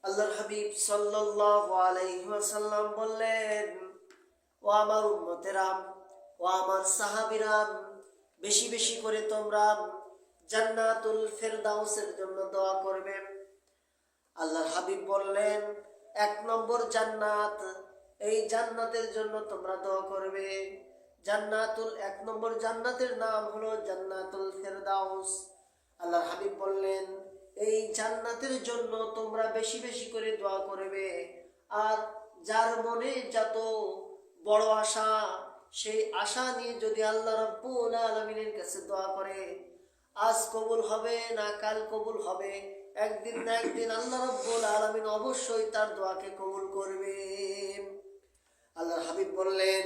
আল্লাহর হাবিব সাল্লাল্লাহু আলাইহি ওয়াসাল্লাম বললেন, ও আমার উম্মতেরা, ও আমার সাহাবীরা, বেশি বেশি করে তোমরা জান্নাতুল ফেরদাউসের জন্য দোয়া করবে। আল্লাহর হাবিব বললেন, 1 নম্বর জান্নাত, এই জান্নাতের জন্য তোমরা দোয়া করবে। জান্নাতুল 1 নম্বর জান্নাতের নাম হলো জান্নাতুল ফেরদাউস। আল্লাহর হাবিব বললেন, এই জান্নাতের জন্য তোমরা বেশি বেশি করে দোয়া করবে। আর যার মনে যত বড় আশা, সেই আশা নিয়ে যদি আল্লাহ রাব্বুল আলামিনের কাছে দোয়া করে, আজ কবুল হবে না কাল কবুল হবে, একদিন না একদিন আল্লাহ রাব্বুল আলামিন অবশ্যই তার দোয়াকে কবুল করবে। আল্লাহর হাবিব বললেন,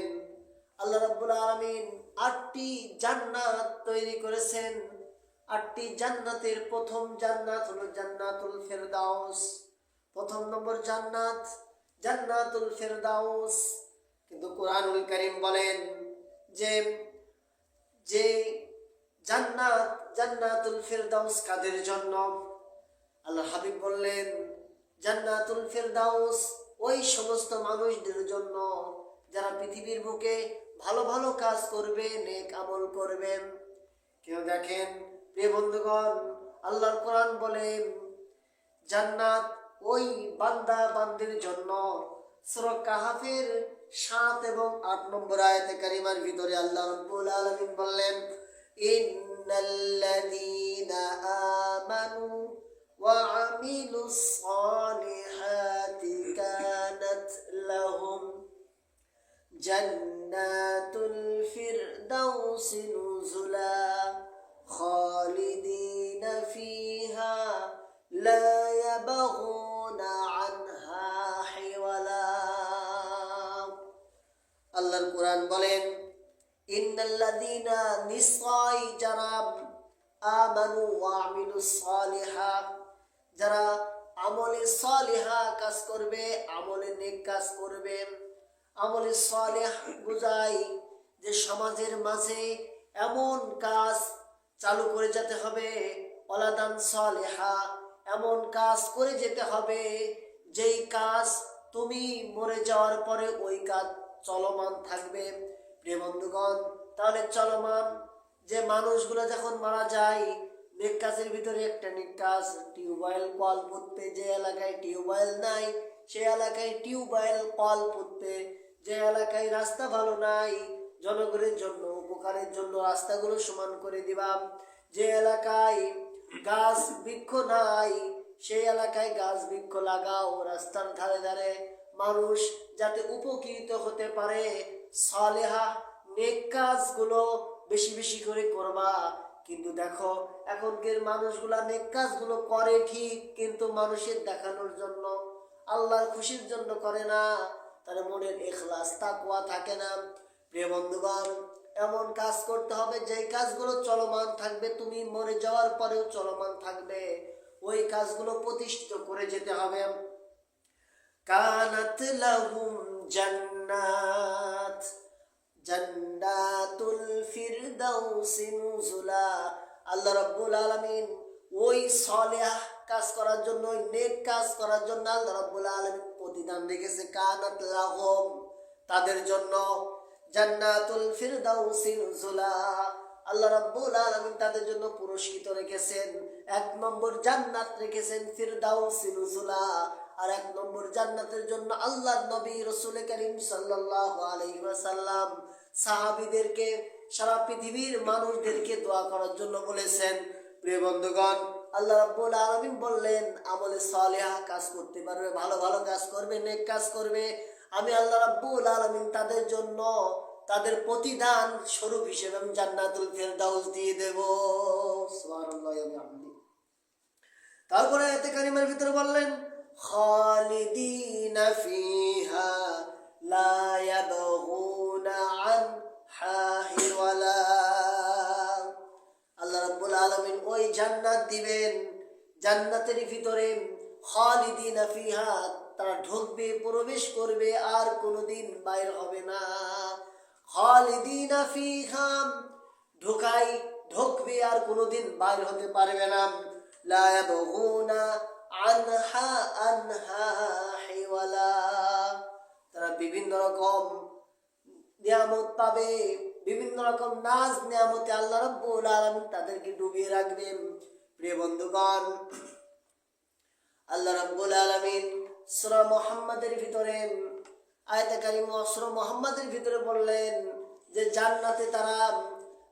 আল্লাহ রাব্বুল আলামিন 8টি জান্নাত তৈরি করেছেন। 8টি জান্নাতের প্রথম জান্নাত হলো জান্নাতুল ফেরদাউস। 1 নম্বর জান্নাত জান্নাতুল ফেরদাউস। কিন্তু কুরআনুল কারীম বলেন যে যে জান্নাতুল ফেরদাউস কাদের জন্য? আল্লাহর হাবিব বললেন, জান্নাতুল ফেরদাউস ওই সমস্ত মানুষদের জন্য যারা পৃথিবীর বুকে ভালো ভালো কাজ করবে, নেক আমল করবেন। কেউ দেখেন প্রিয় বন্ধুগণ, আল্লাহর কোরআন বলে জান্নাত ওই বান্দা বান্দির জন্য। সূরা কাহাফের 7 এবং 8 নম্বর আয়াতে কারিমার ভিতরে আল্লাহ রাব্বুল আলামিন বললেন, ইন্নাল্লাযীনা আমানু ওয়া আমিলুস সালিহাতি কানাত লাহুম জান্নাতুল ফিরদাউসি নুজুলা খালিদিনা ফিহা লা ইয়াবগুনা আনহা হিওয়ালা। আল্লাহর কোরআন বলেন, ইন্নাল্লাযীনা, নিশ্চয় যারা আমানু ওয়া আমিলুস সালিহাত, যারা আমলে সালিহা কাজ করবে, আমলে নেক কাজ করবে। আমলে সালেহ বোঝায় যে সমাজের মাঝে এমন কাজ চালু করে যেতে হবে, ওয়ালাদান সালেহা, এমন কাজ করে যেতে হবে যেই কাজ তুমি মরে যাওয়ার পরে ওই কাজ চলমান থাকবে। প্রিয় বন্ধুগণ, তাহলে চলমান যে মানুষগুলো যখন মারা যায়, নেক কাজের ভিতরে একটা নেক কাজ, টিউবওয়েল কল পুঁততে। যে এলাকায় টিউবওয়েল নাই সে এলাকায় টিউবওয়েল কল পুঁততে। যে এলাকায় রাস্তা ভালো নাই, জনগণের জন্য উপকারের জন্য রাস্তাগুলো সমান করে দিবা। যে এলাকায় গাছ বৃক্ষ নাই সেই এলাকায় গাছ বৃক্ষ লাগাও। রাস্তার ধারে ধারে মানুষ যাতে উপকৃত হতে পারে, সালেহা নেক কাজগুলো বেশি বেশি করে করবা। কিন্তু দেখো এখনকার মানুষগুলা নেক কাজগুলো করে ঠিক, কিন্তু মানুষের দেখানোর জন্য, আল্লাহর খুশির জন্য করে না। তার মনের ইখলাস তাকওয়া থাকে না। প্রিয় বন্ধুগণ, এমন কাজ করতে হবে যেই কাজগুলো চলমান থাকবে, তুমি মরে যাওয়ার পরেও চলমান থাকবে। ওই কাজগুলো প্রতিষ্ঠিত করে যেতে হবে। কানাত লাহুম জান্নাতুল ফিরদাউসি নুজুলা। আল্লাহ রাব্বুল আলামিন ওই সালেহ কাজ করার জন্য, ওই নেক কাজ করার জন্য আল্লাহ রাব্বুল আলামিন প্রতিদান রেখেছে। কানাত লাহুম, তাদের জন্য, জান্নাতুল ফিরদাউসি নুজুলা। আল্লাহ রাব্বুল আলামিন তাদের জন্য পুরস্কৃত রেখেছেন। 1 নম্বর জান্নাত রেখেছেন ফিরদাউসি নুজুলা। আর 1 নম্বর জান্নাতের জন্য আল্লাহর নবী রাসূল করিম সাল্লাল্লাহু আলাইহি ওয়াসাল্লাম সাহাবীদেরকে, সারা পৃথিবীর মানুষদেরকে দোয়া করার জন্য বলেছেন। প্রিয় বন্ধুগণ, আল্লাহ রাব্বুল আলামিন বললেন, আমলে সালেহা কাজ করতে পারবে, ভালো ভালো কাজ করবে, নেক কাজ করবে, আমি আল্লাহ রাব্বুল আলামিন তাদের জন্য তাদের প্রতিদান স্বরূপ হিসেবে আমি জান্নাতুল ফেরদাউস দিয়ে দেব। সুবহানাল্লাহি ওয়া বিহামদিহি। তারপরে আয়াতে কারিমার ভিতরে বললেন, খালিদিনা ফিহা লা ইয়াবগুনা আনহা হিওয়ালা। আল্লাহ রাব্বুল আলামিন ওই জান্নাত দিবেন, জান্নাতের ভিতরে খালিদিনা ফিহা, তারা ঢুকবে, প্রবেশ করবে, আর কোনোদিন বাইর হবে না। খালিদিনা ফিহা, ঢুকবে আর কোনোদিন বাইর হতে পারবে না। লা ইয়াবগুনা আনহা বিভিন্ন রকম নিয়ামত পাবে, বিভিন্ন রকম নাজ নিয়ামতে আল্লাহ রাব্বুল আলামিন তাদেরকে ডুবিয়ে রাখবেন। প্রিয় বন্ধুগণ, আল্লাহ রাব্বুল আলামিন সূরা মুহাম্মাদের ভিতরে আয়াতে কারিমা সূরা মুহাম্মাদের ভিতরে বললেন যে জান্নাতে তারা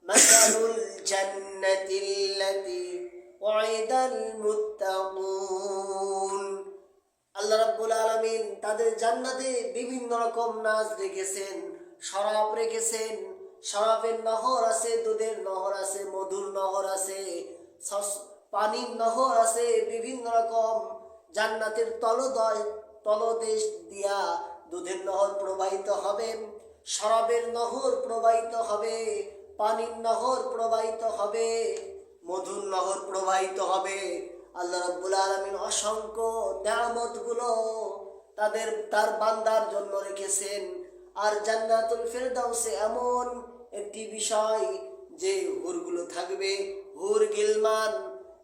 মাসালুল জান্নাতিল্লাতী ওয়াইদাল মুত্তাকুন, আল্লাহ রাব্বুল আলামিন তাদের জান্নাতে বিভিন্ন রকম নাজ রেখেছেন, শরাব রেখেছেন। শরাবের নহর আছে, দুধের নহর আছে, মধুর নহর আছে, পানির নহর আছে, বিভিন্ন রকম জান্নাতের তলদেশ দিয়া দুধের নহর প্রবাহিত হবে, শরাবের নহর প্রবাহিত হবে, পানির নহর প্রবাহিত হবে, মধুর নহর প্রবাহিত হবে। আল্লাহ রাব্বুল আলামিন অসংখ্য নিয়ামতগুলো তার বান্দার জন্য রেখেছেন। আর জান্নাতুল ফেরদাউসে এমন একটি বিষয় যে হুরগুলো থাকবে, হুর গিলমান,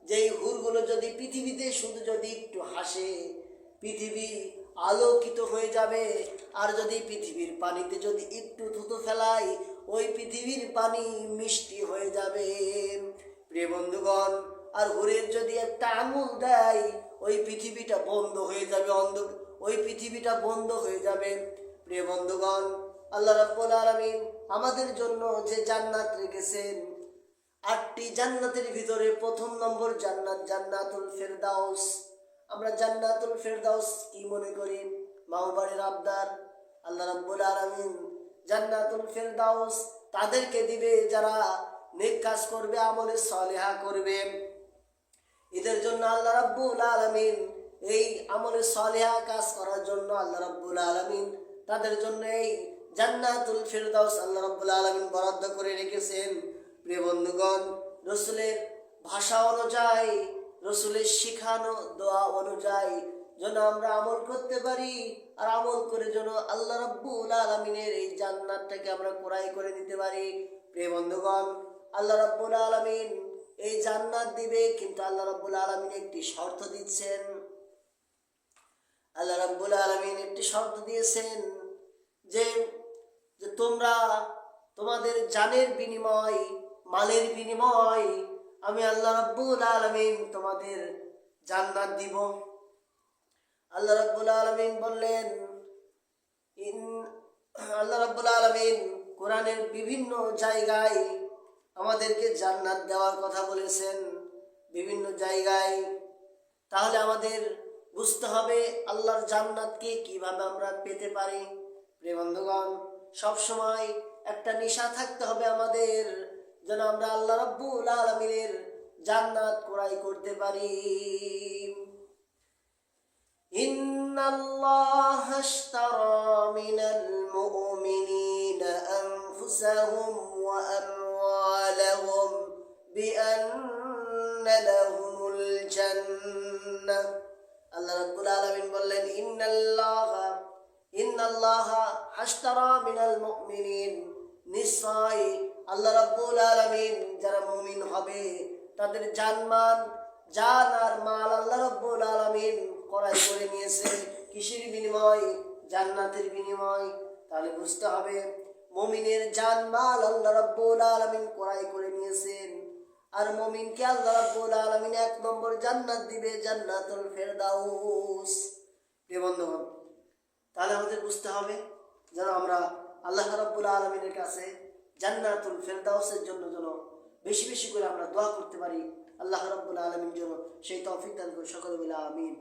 যেই হুরগুলো যদি পৃথিবীতে শুধু যদি একটু হাসে পৃথিবী আলোকিত হয়ে যাবে, আর যদি পৃথিবীর পানিতে যদি একটু থুতু ফেলাই ওই পৃথিবীর পানি মিষ্টি হয়ে যাবে। প্রিয় বন্ধুগণ, আর হুরের যদি একটা আঙুল দেয় ওই পৃথিবীটা বন্ধ হয়ে যাবে, ওই পৃথিবীটা বন্ধ হয়ে যাবে। প্রিয় বন্ধুগণ, আল্লাহ রাব্বুল আলামিন আমাদের জন্য যে জান্নাত রেখেছেন, 8টি জান্নাতের ভিতরে প্রথম নম্বর জান্নাত জান্নাতুল ফেরদাউস। আমরা জান্নাতুল ফেরদাউস কি মনে করি? মাওবাড়ির আবদার। আল্লাহ রাব্বুল আলামিন জান্নাতুল ফেরদাউস তাদেরকে দিবে যারা নেক কাজ করবে, আমলে সালেহা করবে। এদের জন্য আল্লাহ রাব্বুল আলামিন এই আমলে সালেহা কাজ করার জন্য আল্লাহ রাব্বুল আলামিন তাদের জন্য এই জান্নাতুল ফেরদাউস আল্লাহ রাব্বুল আলামিন বরাদ্দ করে রেখেছেন। প্রিয় বন্ধুগণ, রসুলের ভাষা অনুযায়ী, রসুলের শিখানো দোয়া অনুযায়ী যেন আমরা আমল করতে পারি, আর আমল করে যেন আল্লাহ রাব্বুল আলামিনের এই জান্নাতটাকে আমরা ক্রয় করে নিতে পারি। প্রিয় বন্ধুগণ, আল্লাহ রাব্বুল আলামিন এই জান্নাত দিবে, কিন্তু আল্লাহ রাব্বুল আলামিন একটি শর্ত দিচ্ছেন। আল্লাহ রাব্বুল আলামিন একটি শর্ত দিয়েছেন যে তোমরা তোমাদের জানের বিনিময়, মালের বিনিময় আমি আল্লাহ রাব্বুল আলামিন তোমাদের জান্নাত দিব। আল্লাহ রাব্বুল আলামিন বললেন, আল্লাহ রাব্বুল আলামিন কোরআনের বিভিন্ন জায়গায় আমাদেরকে জান্নাত দেওয়ার কথা বলেছেন, বিভিন্ন জায়গায়। তাহলে আমাদের বুঝতে হবে আল্লাহর জান্নাতকে কিভাবে আমরা পেতে পারি। প্রিয় বন্ধুগণ, সবসময় একটা নেশা থাকতে হবে আমাদের, যেন আমরা আল্লাহ রাব্বুল আলামিনের জান্নাত ক্রয় করতে পারি। ইন্নাল্লাহা আশতারা মিনাল মুমিনিনা আনফুসাহুম ওয়া আমওয়ালাহুম বিআন্না লাহুমুল জান্নাহ। আল্লাহ রাব্বুল আলামিন বললেন, ইন্নাল্লাহা আশতারা মিনাল মুমিনিন, নিশ্চয় আল্লাহ রাব্বুল আলামিন যারা মুমিন হবে তাদের জান আর মাল আল্লাহ রাব্বুল আলামিন ক্রয় করে নিয়েছে। কিসের বিনিময়? জান্নাতের বিনিময়। তাহলে বুঝতে হবে মুমিনের জান মাল আল্লাহ রাব্বুল আলামিন ক্রয় করে নিয়েছেন। আর মুমিনকে আল্লাহ রাব্বুল আলামিন 1 নম্বর জান্নাত দিবে, জান্নাতুল ফেরদাউস। প্রিয় বন্ধুগণ, তাহলে আমাদের বুঝতে হবে যেন আমরা আল্লাহ রাব্বুল আলামিনের কাছে জান্নাতুল ফেরদাউসের জন্য যেন বেশি বেশি করে আমরা দোয়া করতে পারি। আল্লাহ রাব্বুল আলামিন যেন সেই তৌফিক দান করে। সকলে বলে আমিন।